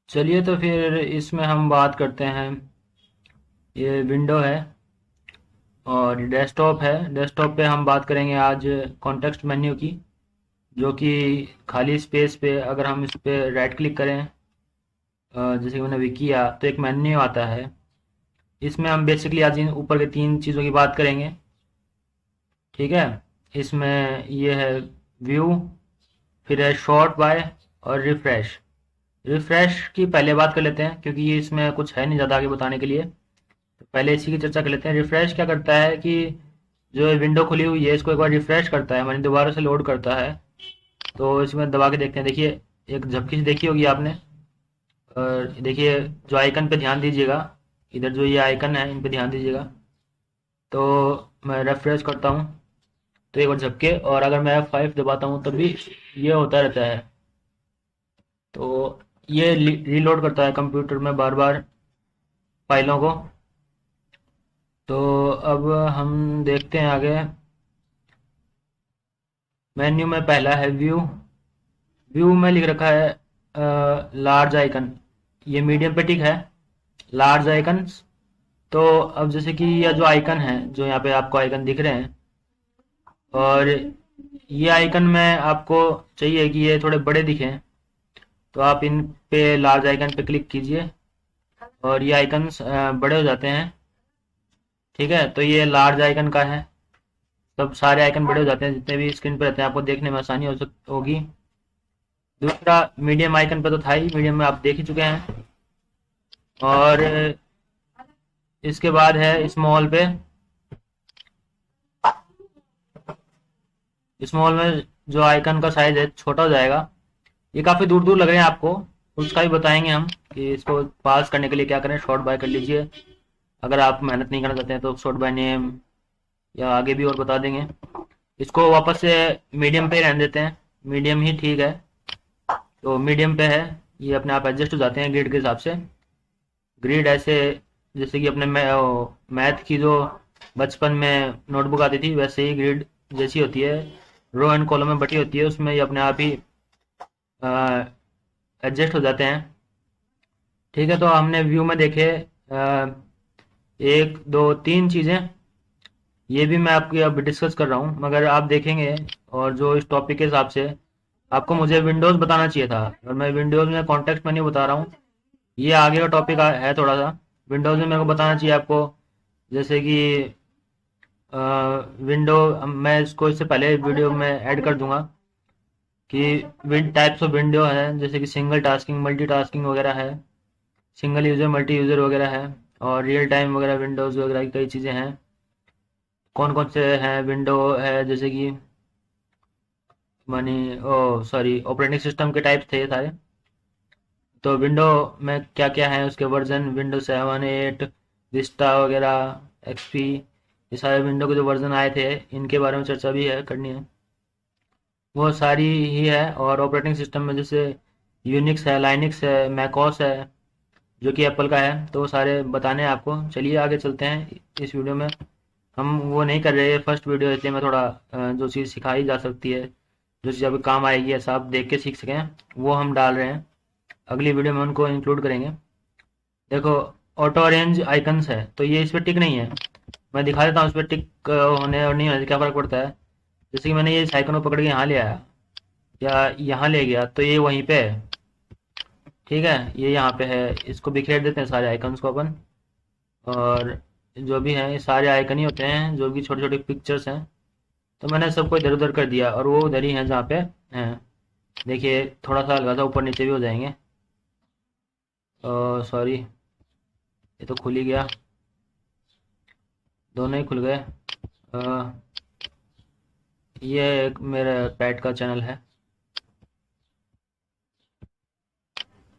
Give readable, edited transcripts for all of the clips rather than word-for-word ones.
चलिए तो फिर इसमें हम बात करते हैं। ये विंडो है और डेस्कटॉप है। डेस्कटॉप पे हम बात करेंगे आज कॉन्टेक्स्ट मेन्यू की, जो कि खाली स्पेस पे अगर हम इस पे राइट क्लिक करें, जैसे कि मैंने अभी किया, तो एक मेन्यू आता है। इसमें हम बेसिकली आज इन ऊपर के तीन चीज़ों की बात करेंगे। ठीक है। इसमें ये है व्यू, फिर है शॉर्ट बाय और रिफ्रेश। रिफ्रेश की पहले बात कर लेते हैं क्योंकि ये इसमें कुछ है नहीं ज़्यादा आगे बताने के लिए। तो पहले इसी की चर्चा कर लेते हैं। रिफ्रेश क्या करता है कि जो विंडो खुली हुई है इसको एक बार रिफ्रेश करता है, मानी दोबारा से लोड करता है। तो इसमें दबा के देखते हैं। देखिए, एक झपकी से देखी होगी आपने। और देखिए, जो आइकन पे ध्यान दीजिएगा, इधर जो ये आइकन है इन पे ध्यान दीजिएगा। तो मैं रिफ्रेश करता हूँ तो एक बार झपके, और अगर मैं F5 दबाता हूँ तब भी ये होता रहता है। तो ये रीलोड करता है कंप्यूटर में बार बार फाइलों को। तो अब हम देखते हैं आगे। मेन्यू में पहला है व्यू। व्यू में लिख रखा है लार्ज आइकन। ये मीडियम पे टिक है, लार्ज आइकन्स। तो अब जैसे कि यह जो आइकन है, जो यहाँ पे आपको आइकन दिख रहे हैं, और ये आइकन में आपको चाहिए कि ये थोड़े बड़े दिखें, तो आप इन पे लार्ज आइकन पे क्लिक कीजिए और ये आइकन्स बड़े हो जाते हैं। ठीक है, तो ये लार्ज आइकन का है। सब सारे आइकन बड़े हो जाते हैं जितने भी स्क्रीन पे रहते हैं, आपको देखने में आसानी होगी। दूसरा मीडियम आइकन पे तो था ही, मीडियम में आप देख ही चुके हैं। और इसके बाद है स्मॉल पे। स्मॉल में जो आइकन का साइज है छोटा हो जाएगा। ये काफ़ी दूर दूर लग रहे हैं आपको, उसका भी बताएंगे हम कि इसको पास करने के लिए क्या करें। शॉर्ट बाय कर लीजिए। अगर आप मेहनत नहीं करना चाहते हैं तो शॉर्ट बाय नेम या आगे भी और बता देंगे। इसको वापस से मीडियम पे रहने देते हैं, मीडियम ही ठीक है। तो मीडियम पे है, ये अपने आप एडजस्ट हो जाते हैं ग्रिड के हिसाब से। ग्रिड ऐसे जैसे कि अपने मैथ की जो बचपन में नोटबुक आती थी, वैसे ही ग्रिड जैसी होती है, रो एंड कॉलम में बटी होती है, उसमें ये अपने आप ही एडजस्ट हो जाते हैं। ठीक है, तो हमने व्यू में देखे एक दो तीन चीज़ें। ये भी मैं आपकी अब डिस्कस कर रहा हूँ, मगर आप देखेंगे, और जो इस टॉपिक के हिसाब से आपको मुझे विंडोज़ बताना चाहिए था, और मैं विंडोज़ में कॉन्टेक्स्ट मेन्यू बता रहा हूँ। ये आगे का टॉपिक है थोड़ा सा। विंडोज़ में मेरे को बताना चाहिए आपको, जैसे कि विंडो, मैं इसको इससे पहले वीडियो में ऐड कर दूंगा कि विंड टाइप्स ऑफ विंडो है, जैसे कि सिंगल टास्किंग, मल्टीटास्किंग वगैरह है, सिंगल यूज़र, मल्टी यूज़र वगैरह है, और रियल टाइम वगैरह विंडोज़ वगैरह की कई चीज़ें हैं। कौन कौन से हैं विंडो है, जैसे कि मनी, ओ सॉरी, ऑपरेटिंग सिस्टम के टाइप थे ये सारे। तो विंडो में क्या क्या है, उसके वर्जन, विंडो 7 8 विस्टा वगैरह, एक्सपी, ये सारे विंडो के जो वर्जन आए थे इनके बारे में चर्चा भी है, करनी है। वो सारी ही है। और ऑपरेटिंग सिस्टम में जैसे यूनिक्स है, लाइनिक्स है, मैकओएस है, जो कि एप्पल का है, तो वो सारे बताने हैं आपको। चलिए आगे चलते हैं। इस वीडियो में हम वो नहीं कर रहे, फर्स्ट वीडियो, इसलिए मैं थोड़ा जो चीज़ सिखाई जा सकती है, जो चीज़ अभी काम आएगी, ऐसा आप देख के सीख सकें, वो हम डाल रहे हैं। अगली वीडियो में उनको इंक्लूड करेंगे। देखो, ऑटो अरेंज आइकन्स है, तो ये इस पर टिक नहीं है। मैं दिखा देता हूँ इस पर टिक होने और नहीं होने से क्या फ़र्क पड़ता है। जैसे कि मैंने ये इस आइकन को पकड़ के यहाँ ले आया या यहाँ ले गया, तो ये वहीं पे है। ठीक है, ये यहाँ पे है। इसको बिखेर देते हैं सारे आइकन्स को अपन। और जो भी हैं ये सारे आइकन ही होते हैं, जो भी छोटे छोटे पिक्चर्स हैं। तो मैंने सबको इधर उधर कर दिया, और वो उधर ही हैं जहाँ पे हैं। देखिए, थोड़ा सा हल्का सा ऊपर नीचे भी हो जाएंगे। सॉरी, ये तो खुल ही गया, दोनों ही खुल गए। अ, ये एक मेरे पेट का चैनल है।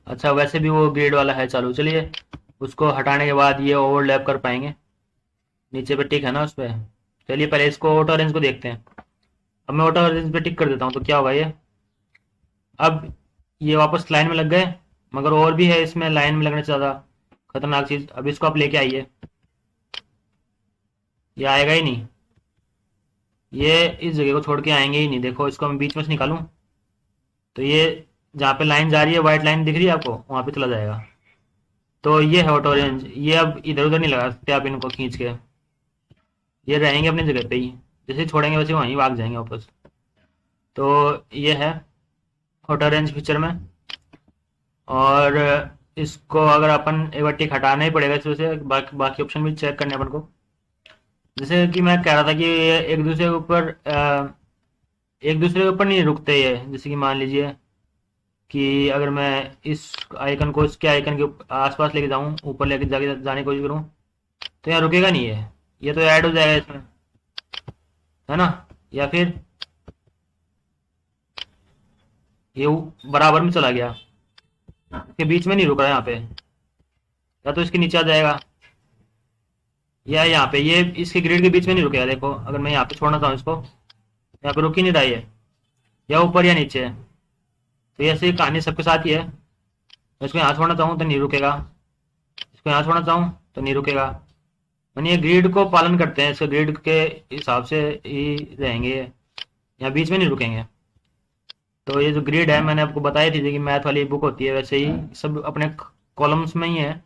अच्छा, वैसे भी वो ग्रेड वाला है चालू। चलिए, उसको हटाने के बाद ये ओवरलैप कर पाएंगे। नीचे पे टिक है ना उस पर। चलिए पहले इसको ऑटो अरेंज को देखते हैं। अब मैं ऑटो अरेंज पे टिक कर देता हूँ तो क्या होगा ये। अब ये वापस लाइन में लग गए, मगर और भी है इसमें लाइन में लगने से ज़्यादा खतरनाक चीज़। अब इसको आप लेके आइए, ये आएगा ही नहीं। ये इस जगह को छोड़ के आएंगे ही नहीं। देखो, इसको मैं बीच में से निकालूं तो ये जहाँ पे लाइन जा रही है, व्हाइट लाइन दिख रही है आपको, वहाँ पे चला जाएगा। तो ये है ऑटो रेंज। ये अब इधर उधर नहीं लगा सकते आप इनको खींच के, ये रहेंगे अपनी जगह पे ही, जैसे ही छोड़ेंगे वैसे वहीं भाग जाएंगे वापस। तो ये है ऑटो रेंज फीचर में। और इसको अगर अपन एक बार टिक हटाना ही पड़ेगा इसमें से, बाकी ऑप्शन भी चेक करने अपन को। जैसे कि मैं कह रहा था कि ये एक दूसरे के ऊपर नहीं रुकते ये। जैसे कि मान लीजिए कि अगर मैं इस आइकन को इसके आइकन के आसपास लेके जाऊं, ऊपर लेके जाके जाने की कोशिश करूं, तो यहाँ रुकेगा नहीं है, ये तो ऐड हो जाएगा इसमें, है ना। या फिर ये बराबर में चला गया, के बीच में नहीं रुक रहा यहाँ पे, या तो इसके नीचे आ जाएगा, या यहाँ पे ये इसके ग्रिड के बीच में नहीं रुकेगा। देखो अगर मैं यहाँ पे छोड़ना चाहूँ इसको, यहाँ पे रुक ही नहीं रहा है, या ऊपर या नीचे है। तो ऐसे ही कहानी सबके साथ ही है। इसको यहाँ छोड़ना चाहूँ तो नहीं रुकेगा, इसको यहाँ छोड़ना चाहूँ तो नहीं रुकेगा। यानी ये ग्रिड को पालन करते हैं, इसके ग्रिड के हिसाब से ही रहेंगे, यहाँ बीच में नहीं रुकेंगे। तो ये जो ग्रिड है मैंने आपको बताई थी कि मैथ वाली बुक होती है, वैसे ही सब अपने कॉलम्स में ही है।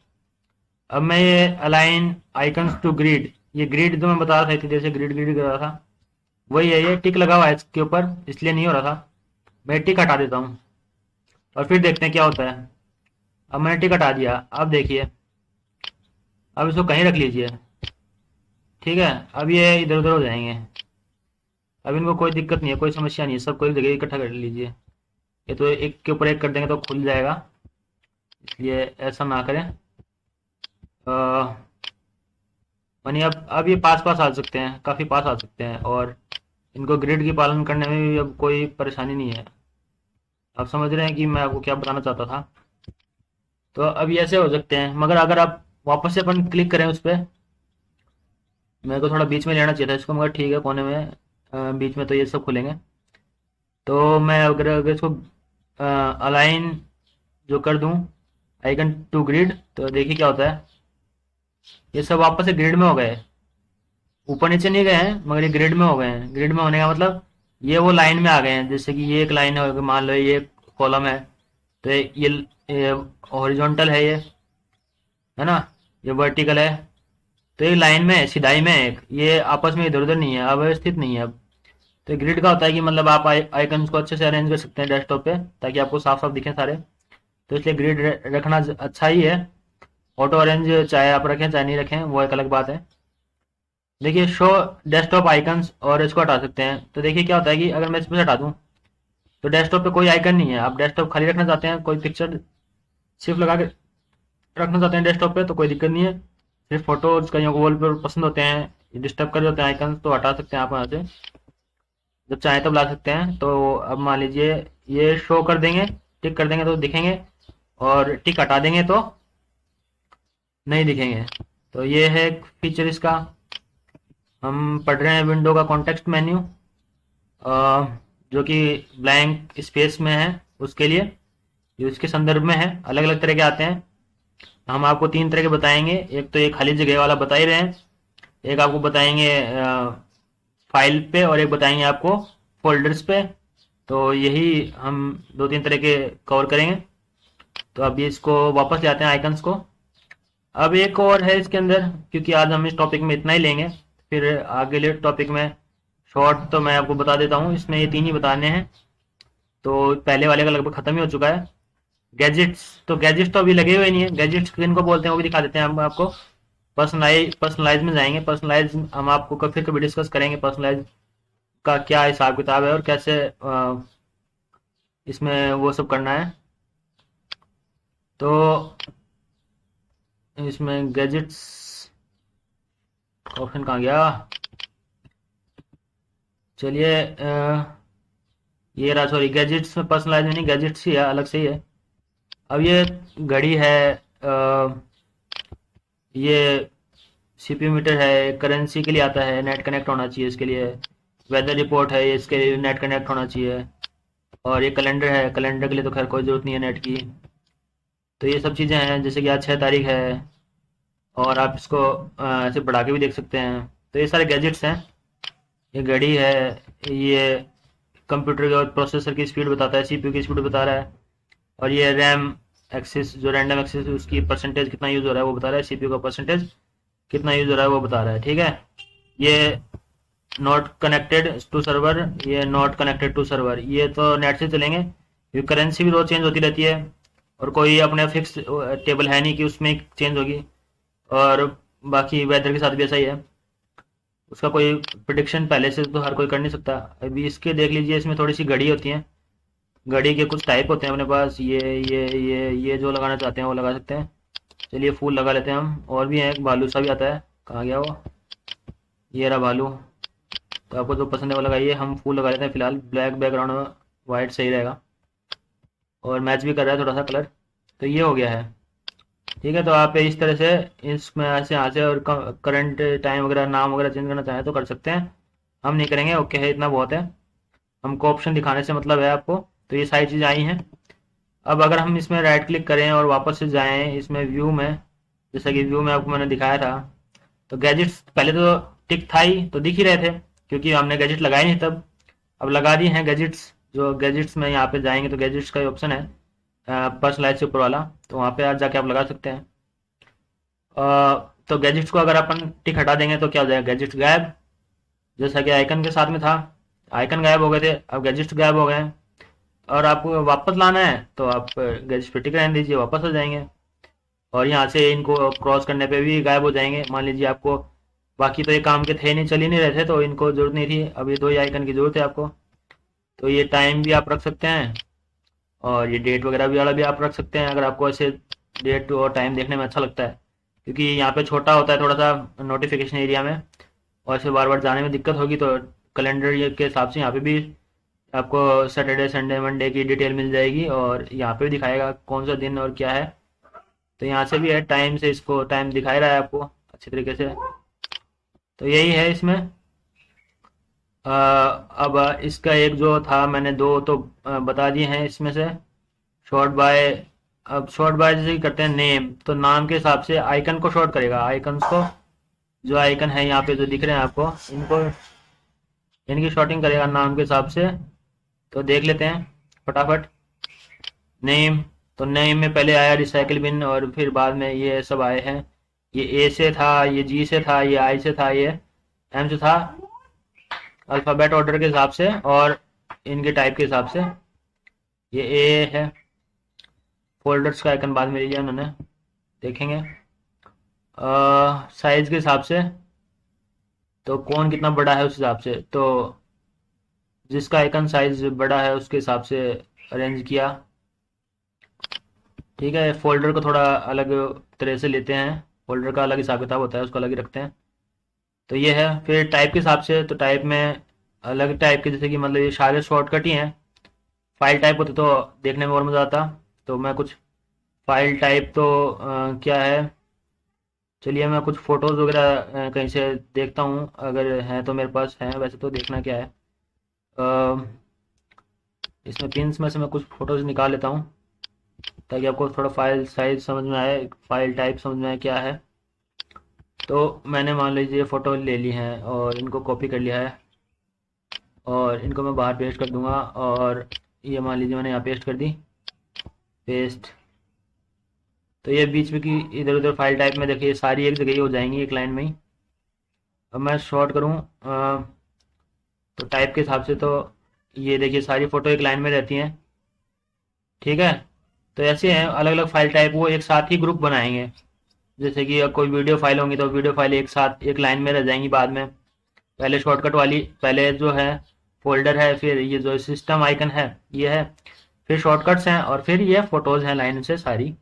अब मैं ये अलाइन आइकन्स टू ग्रिड, ये ग्रिड जो मैं बता रहा था इतनी देर से ग्रिड ग्रिड कर रहा था, वही है। ये टिक लगा हुआ है इसके ऊपर, इसलिए नहीं हो रहा था। मैं टिक हटा देता हूँ और फिर देखते हैं क्या होता है। अब मैंने टिक हटा दिया, अब देखिए, अब इसको कहीं रख लीजिए, ठीक है। अब ये इधर उधर हो जाएंगे, अब इनको कोई दिक्कत नहीं है, कोई समस्या नहीं है, सबको एक जगह इकट्ठा कर लीजिए। ये तो एक के ऊपर एक कर देंगे तो खुल जाएगा, इसलिए ऐसा ना करें। यानी अब ये पास पास आ सकते हैं, काफ़ी पास आ सकते हैं, और इनको ग्रिड की पालन करने में भी अब कोई परेशानी नहीं है। आप समझ रहे हैं कि मैं आपको क्या बताना चाहता था। तो अब ये ऐसे हो सकते हैं, मगर अगर आप वापस से अपन क्लिक करें उस पर, मेरे को थोड़ा बीच में लेना चाहिए था इसको, मगर ठीक है कोने में, बीच में तो ये सब खुलेंगे। तो मैं अगर इसको अलाइन जो कर दूं आइकन टू ग्रिड, तो देखिए क्या होता है। ये सब वापस से ग्रिड में हो गए, ऊपर नीचे नहीं गए हैं मगर ये ग्रिड में हो गए हैं। ग्रिड में होने का मतलब ये वो लाइन में आ गए हैं। जैसे कि ये एक लाइन है, मान लो ये कॉलम है, तो ये हॉरिजॉन्टल है, ये है ना, ये वर्टिकल है, तो ये लाइन में है, सिधाई में है एक, ये आपस में इधर उधर नहीं है, अव्यवस्थित नहीं है। अब तो ग्रिड का होता है कि मतलब आप आइकन्स को अच्छे से अरेंज कर सकते हैं डेस्कटॉप पे, ताकि आपको साफ साफ दिखें सारे। तो इसलिए ग्रिड रखना अच्छा ही है। ऑटो अरेंज चाहे आप रखें चाहे नहीं रखें, वो एक अलग बात है। देखिए शो डेस्कटॉप आइकन्स, और इसको हटा सकते हैं। तो देखिए क्या होता है कि अगर मैं इसमें हटा दूं, तो डेस्कटॉप पे कोई आइकन नहीं है। आप डेस्कटॉप खाली रखना चाहते हैं, कोई पिक्चर सिर्फ लगा के रखना चाहते हैं डेस्कटॉप पे, तो कोई दिक्कत नहीं है। सिर्फ फोटोज कहीं वॉल पर पसंद होते हैं, डिस्टर्ब कर देते हैं आइकन, तो हटा सकते हैं आप वहाँ से, जब चाहें तब ला सकते हैं। तो अब मान लीजिए ये शो कर देंगे, टिक कर देंगे तो दिखेंगे, और टिक हटा देंगे तो नहीं दिखेंगे। तो ये है एक फीचर इसका। हम पढ़ रहे हैं विंडो का कॉन्टेक्स्ट मेन्यू, जो कि ब्लैंक स्पेस में है, उसके लिए जो इसके संदर्भ में है। अलग अलग तरह के आते हैं, हम आपको 3 तरह के बताएंगे। एक तो ये खाली जगह वाला बता ही रहे हैं, एक आपको बताएंगे फाइल पे, और एक बताएंगे आपको फोल्डर्स पे। तो यही हम 2-3 तरह के कवर करेंगे। तो अभी इसको वापस ले आते हैं आइकन्स को। अब एक और है इसके अंदर, क्योंकि आज हम इस टॉपिक में इतना ही लेंगे, फिर आगे टॉपिक में शॉर्ट तो मैं आपको बता देता हूँ, इसमें ये 3 ही बताने हैं। तो पहले वाले का लगभग खत्म ही हो चुका है। गैजेट्स, तो गैजेट्स तो अभी लगे हुए नहीं है। गैजेट्स किन को बोलते हैं वो भी दिखा देते हैं हम आपको। पर्सनलाइज में जाएंगे। पर्सनलाइज हम आपको फिर कभी डिस्कस करेंगे, पर्सनलाइज का क्या हिसाब किताब है और कैसे इसमें वो सब करना है। तो इसमें गैजेट्स ऑप्शन कहाँ गया, चलिए ये रहा, सॉरी गैजेट्स में पर्सनलाइज नहीं, गैजेट्स ही है, अलग से ही है। अब ये घड़ी है, ये सीपीयू मीटर है, करेंसी के लिए आता है, नेट कनेक्ट होना चाहिए इसके लिए। वेदर रिपोर्ट है, इसके लिए नेट कनेक्ट होना चाहिए। और ये कैलेंडर है, कैलेंडर के लिए तो खैर कोई ज़रूरत नहीं है नेट की। तो ये सब चीज़ें हैं, जैसे कि आज 6 तारीख है, और आप इसको ऐसे बढ़ा के भी देख सकते हैं। तो ये सारे गैजेट्स हैं। ये घड़ी है, ये कंप्यूटर और प्रोसेसर की स्पीड बताता है, सीपीयू की स्पीड बता रहा है। और ये रैम एक्सिस जो रैंडम एक्सिस उसकी परसेंटेज कितना यूज़ हो रहा है वो बता रहा है, सीपीयू का परसेंटेज कितना यूज़ हो रहा है वो बता रहा है। ठीक है, ये नॉट कनेक्टेड टू सर्वर, ये नॉट कनेक्टेड टू सर्वर, ये तो नेट से चलेंगे क्योंकि करेंसी भी रोज चेंज होती रहती है और कोई अपने फिक्स टेबल है नहीं कि उसमें चेंज होगी। और बाकी वेदर के साथ भी ऐसा ही है, उसका कोई प्रिडिक्शन पहले से तो हर कोई कर नहीं सकता। अभी इसके देख लीजिए, इसमें थोड़ी सी घड़ी होती है, घड़ी के कुछ टाइप होते हैं अपने पास, ये जो लगाना चाहते हैं वो लगा सकते हैं। चलिए फूल लगा लेते हैं हम। और भी है, एक भालू सा भी आता है, कहाँ गया वो, ये रहा भालू। तो आपको जो पसंद है वो लगाइए, हम फूल लगा लेते हैं फिलहाल। ब्लैक बैकग्राउंड में वाइट सही रहेगा और मैच भी कर रहा है थोड़ा सा कलर। तो ये हो गया है। ठीक है, तो आप इस तरह से इसमें ऐसे यहाँ से और करंट टाइम वगैरह नाम वगैरह चेंज करना चाहें तो कर सकते हैं, हम नहीं करेंगे। ओके है, इतना बहुत है, हमको ऑप्शन दिखाने से मतलब है आपको। तो ये सारी चीज़ें आई हैं। अब अगर हम इसमें राइट क्लिक करें और वापस से जाएं इसमें व्यू में, जैसा कि व्यू में आपको मैंने दिखाया था, तो गैजेट्स पहले तो टिक था ही, तो दिख ही रहे थे क्योंकि हमने गैजेट लगाए नहीं तब। अब लगा दिए हैं गैजेट्स। जो गैजेट्स में यहाँ पे जाएंगे तो गैजेट्स का ऑप्शन है पर्सनलाइज से ऊपर वाला, तो वहाँ पे आज जाके आप लगा सकते हैं। तो गैजेट्स को अगर अपन टिक हटा देंगे तो क्या हो जाएगा, गैजेट्स गायब, जैसा कि आइकन के साथ में था। आइकन गायब हो गए थे, अब गैजेट्स गायब हो गए हैं। और आपको वापस लाना है तो आप गैजेट्स पे टिक रहने दीजिए, वापस आ जाएंगे। और यहाँ से इनको क्रॉस करने पे भी गायब हो जाएंगे। मान लीजिए आपको बाकी तो ये काम के थे नहीं, चल ही नहीं रहे थे, तो इनको जरूरत नहीं थी। अब ये दो ही आइकन की जरूरत है आपको। तो ये टाइम भी आप रख सकते हैं और ये डेट वगैरह भी वाला भी आप रख सकते हैं, अगर आपको ऐसे डेट और टाइम देखने में अच्छा लगता है। क्योंकि यहाँ पे छोटा होता है थोड़ा सा नोटिफिकेशन एरिया में, और ऐसे बार बार जाने में दिक्कत होगी। तो कैलेंडर के हिसाब से यहाँ पे भी आपको सैटरडे संडे मंडे की डिटेल मिल जाएगी और यहाँ पे भी दिखाएगा कौन सा दिन और क्या है। तो यहाँ से भी है, टाइम से इसको टाइम दिखाई रहा है आपको अच्छी तरीके से। तो यही है इसमें। अब इसका एक जो था, मैंने दो तो बता दिए हैं इसमें से। शॉर्ट बाय, अब शॉर्ट बाय जैसे कि करते हैं नेम, तो नाम के हिसाब से आइकन को शॉर्ट करेगा। आइकन्स को, जो आइकन है यहाँ पे जो दिख रहे हैं आपको, इनको इनकी शॉर्टिंग करेगा नाम के हिसाब से। तो देख लेते हैं फटाफट। नेम, तो नेम में पहले आया रिसाइकिल बिन और फिर बाद में ये सब आए हैं। ये ए से था, ये जी से था, ये आई से था, ये एम से था, अल्फ़ाबेट ऑर्डर के हिसाब से और इनके टाइप के हिसाब से। ये ए है। फोल्डर्स का आइकन बाद में लिया उन्होंने, देखेंगे साइज के हिसाब से, तो कौन कितना बड़ा है उस हिसाब से। तो जिसका आइकन साइज बड़ा है उसके हिसाब से अरेंज किया। ठीक है, फोल्डर को थोड़ा अलग तरह से लेते हैं, फोल्डर का अलग हिसाब किताब होता है, उसको अलग ही रखते हैं। तो ये है। फिर टाइप के हिसाब से, तो टाइप में अलग टाइप के, जैसे कि मतलब ये सारे शॉर्टकट ही हैं। फाइल टाइप होते तो देखने में और मज़ा आता। तो मैं कुछ फाइल टाइप तो क्या है, चलिए मैं कुछ फ़ोटोज़ वगैरह कहीं से देखता हूँ, अगर हैं तो मेरे पास हैं, वैसे तो देखना क्या है। अ, इसमें पिन्स में से मैं कुछ फ़ोटोज़ निकाल लेता हूँ ताकि आपको थोड़ा फाइल साइज समझ में आए, फाइल टाइप समझ में आए क्या है। तो मैंने मान लीजिए फ़ोटो ले ली हैं और इनको कॉपी कर लिया है और इनको मैं बाहर पेस्ट कर दूंगा। और ये मान लीजिए मैंने यहाँ पेस्ट कर दी, पेस्ट। तो ये बीच में की इधर उधर फाइल टाइप में देखिए सारी एक जगह ही हो जाएंगी, एक लाइन में ही। अब मैं शॉर्ट करूँ तो टाइप के हिसाब से, तो ये देखिए सारी फ़ोटो एक लाइन में रहती हैं। ठीक है, तो ऐसे हैं अलग अलग फाइल टाइप, वो एक साथ ही ग्रुप बनाएंगे। जैसे कि कोई वीडियो फाइल होंगी तो वीडियो फाइल एक साथ एक लाइन में रह जाएंगी बाद में। पहले शॉर्टकट वाली, पहले जो है फोल्डर है, फिर ये जो सिस्टम आइकन है ये है, फिर शॉर्टकट्स हैं और फिर ये फोटोज़ हैं लाइन से सारी।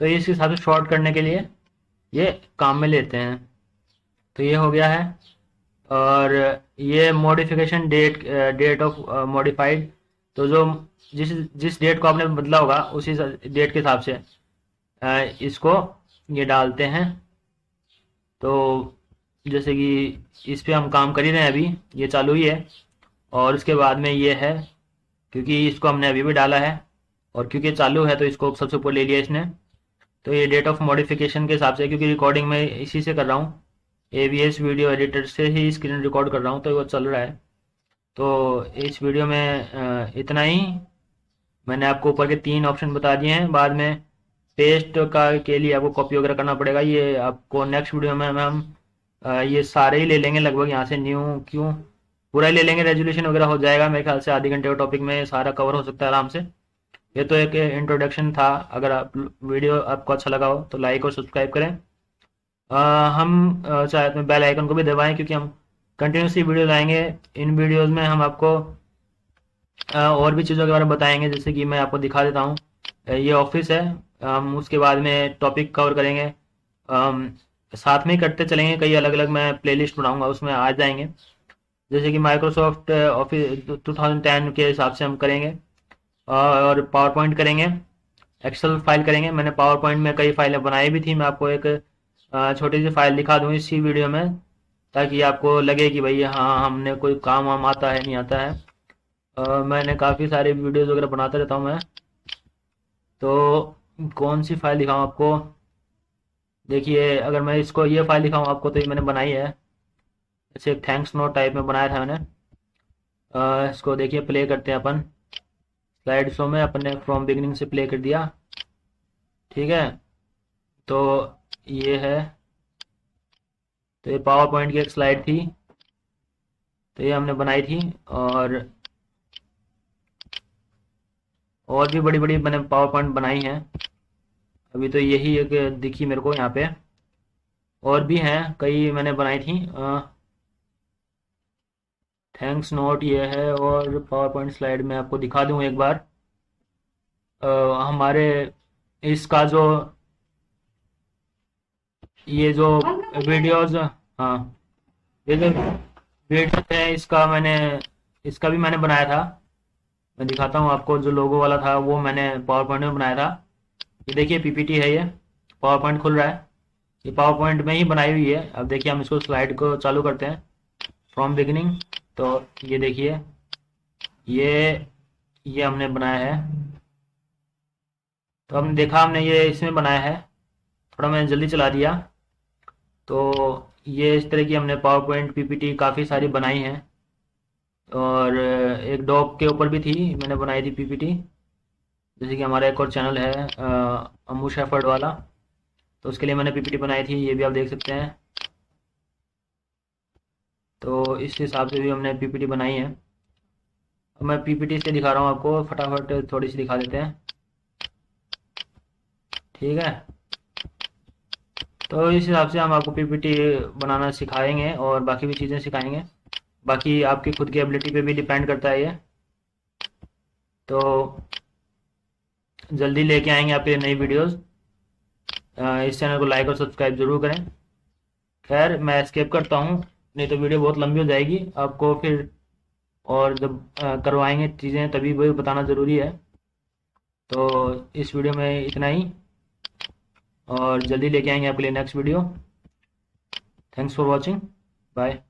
तो ये इस हिसाब से शॉर्ट करने के लिए ये काम में लेते हैं। तो ये हो गया है। और ये modification date, date of modified, तो जो जिस जिस डेट को आपने बदला होगा उसी डेट के हिसाब से इसको ये डालते हैं। तो जैसे कि इस पे हम काम कर ही रहे हैं, अभी ये चालू ही है। और उसके बाद में ये है, क्योंकि इसको हमने अभी भी डाला है और क्योंकि चालू है तो इसको सबसे ऊपर ले लिया इसने। तो ये डेट ऑफ मॉडिफिकेशन के हिसाब से, क्योंकि रिकॉर्डिंग में इसी से कर रहा हूँ, AVS वीडियो एडिटर से ही स्क्रीन रिकॉर्ड कर रहा हूँ, तो वो चल रहा है। तो इस वीडियो में इतना ही। मैंने आपको ऊपर के 3 ऑप्शन बता दिए हैं। बाद में पेस्ट का के लिए आपको कॉपी वगैरह करना पड़ेगा। ये आपको नेक्स्ट वीडियो में हम ये सारे ही ले लेंगे लगभग, यहाँ से न्यू क्यों पूरा ही ले लेंगे। रेजोल्यूशन वगैरह हो जाएगा मेरे ख्याल से, आधे घंटे का टॉपिक में सारा कवर हो सकता है आराम से। ये तो एक इंट्रोडक्शन था। अगर आप वीडियो आपको अच्छा लगा हो तो लाइक और सब्सक्राइब करें। अ, हम चाहे तो बेल आइकन को भी दबाएं, क्योंकि हम कंटिन्यूसली वीडियो लाएंगे। इन वीडियोस में हम आपको और भी चीज़ों के बारे में बताएंगे, जैसे कि मैं आपको दिखा देता हूँ। ये ऑफिस है। हम उसके बाद में टॉपिक कवर करेंगे। साथ में ही करते चलेंगे, कई अलग अलग मैं प्लेलिस्ट बनाऊंगा, उसमें आ जाएंगे। जैसे कि माइक्रोसॉफ्ट ऑफिस 2010 के हिसाब से हम करेंगे, और पावर पॉइंट करेंगे, एक्सेल फाइल करेंगे। मैंने पावर पॉइंट में कई फाइलें बनाई भी थी। मैं आपको एक छोटी सी फाइल दिखा दूँ इसी वीडियो में, ताकि आपको लगे कि भाई हाँ हमने कोई काम वाम आता है नहीं आता है। मैंने काफ़ी सारी वीडियोस वगैरह बनाता रहता हूँ मैं। तो कौन सी फाइल दिखाऊँ आपको? देखिए, अगर मैं इसको ये फाइल दिखाऊँ आपको, तो ये मैंने बनाई है। ऐसे एक थैंक्स नोट टाइप में बनाया था मैंने। इसको देखिए, प्ले करते हैं अपन। स्लाइड शो में अपन ने फ्रॉम बिगिनिंग से प्ले कर दिया। ठीक है, तो ये है। तो ये पावर पॉइंट की एक स्लाइड थी, तो ये हमने बनाई थी। और भी बड़ी बड़ी मैंने पावर पॉइंट बनाई हैं। अभी तो यही एक दिखी मेरे को यहाँ पे, और भी हैं कई मैंने बनाई थी। थैंक्स नोट ये है, और पावर पॉइंट स्लाइड में आपको दिखा दूँ एक बार। अ, हमारे इसका जो ये जो वीडियोस, हाँ, ये जो वीडियो है इसका भी मैंने बनाया था। मैं दिखाता हूँ आपको। जो लोगो वाला था वो मैंने पावर पॉइंट में बनाया था। ये देखिए, पीपीटी है, ये पावर पॉइंट खुल रहा है। ये पावर पॉइंट में ही बनाई हुई है। अब देखिए, हम इसको स्लाइड को चालू करते हैं फ्रॉम बिगिनिंग। तो ये देखिए, ये ये हमने बनाया है। तो हमने देखा, हमने ये इसमें बनाया है। थोड़ा मैंने जल्दी चला दिया। तो ये इस तरह की हमने पावर पॉइंट पीपीटी काफ़ी सारी बनाई हैं। और एक डॉग के ऊपर भी थी, मैंने बनाई थी पीपीटी। जैसे कि हमारा एक और चैनल है अम्मू शेफर्ड वाला, तो उसके लिए मैंने पीपीटी बनाई थी, ये भी आप देख सकते हैं। तो इस हिसाब से भी हमने पीपीटी बनाई है। अब मैं पीपीटी से दिखा रहा हूँ आपको, फटाफट थोड़ी सी दिखा देते हैं। ठीक है, तो इस हिसाब से हम आपको पीपीटी बनाना सिखाएंगे, और बाकी भी चीज़ें सिखाएंगे। बाकी आपकी खुद की एबिलिटी पे भी डिपेंड करता है ये। तो जल्दी लेके आएंगे आपके लिए नई वीडियोस। इस चैनल को लाइक और सब्सक्राइब जरूर करें। खैर, मैं एस्केप करता हूँ, नहीं तो वीडियो बहुत लंबी हो जाएगी आपको फिर। और जब करवाएंगे चीज़ें तभी वही बताना ज़रूरी है। तो इस वीडियो में इतना ही, और जल्दी लेके आएंगे आपके लिए next video. Thanks for watching, bye.